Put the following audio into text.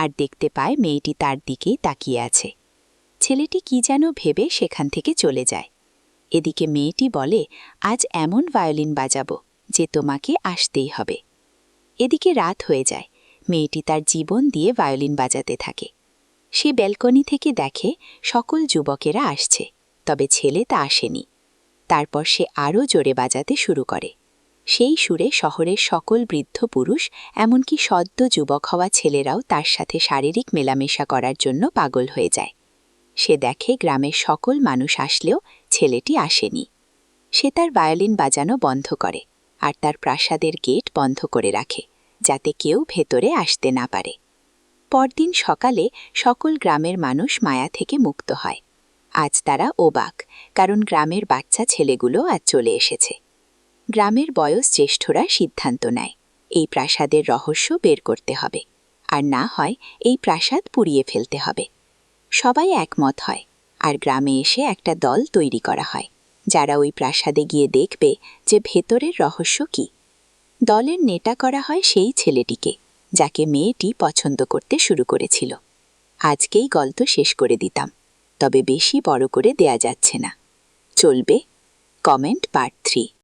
আর দেখতে পায় মেয়েটি তার দিকেই তাকিয়ে আছে। ছেলেটি কি যেন ভেবে সেখান থেকে চলে যায়। এদিকে মেয়েটি বলে, আজ এমন ভায়োলিন বাজাবো যে তোমাকে আসতেই হবে। এদিকে রাত হয়ে যায়। মেয়েটি তার জীবন দিয়ে ভায়োলিন বাজাতে থাকে। সে ব্যালকনি থেকে দেখে সকল যুবকেরা আসছে, তবে ছেলে তা আসেনি। তারপর সে আরও জোরে বাজাতে শুরু করে। সেই সুরে শহরের সকল বৃদ্ধ পুরুষ, এমনকি সদ্য যুবক হওয়া ছেলেরাও তার সাথে শারীরিক মেলামেশা করার জন্য পাগল হয়ে যায়। সে দেখে গ্রামের সকল মানুষ আসলেও ছেলেটি আসেনি। সে তার ভায়োলিন বাজানো বন্ধ করে আর তার প্রাসাদের গেট বন্ধ করে রাখে, যাতে কেউ ভেতরে আসতে না পারে। পরদিন সকালে সকল গ্রামের মানুষ মায়া থেকে মুক্ত হয়। আজ তারা অবাক, কারণ গ্রামের বাচ্চা ছেলেগুলো আজ চলে এসেছে। গ্রামের বয়োজ্যেষ্ঠরা সিদ্ধান্ত নেয়, এই প্রাসাদের রহস্য বের করতে হবে, আর না হয় এই প্রাসাদ পুড়িয়ে ফেলতে হবে। সবাই একমত হয়, আর গ্রামে এসে একটা দল তৈরি করা হয়, যারা ওই প্রাসাদে গিয়ে দেখবে যে ভেতরের রহস্য কী। দলের নেতা করা হয় সেই ছেলেটিকে, যাকে মেয়েটি পছন্দ করতে শুরু করেছিল। আজকেই গল্প শেষ করে দিতাম, তবে বেশি বড় করে দেয়া যাচ্ছে না। চলবে কমেন্ট পার্ট 3।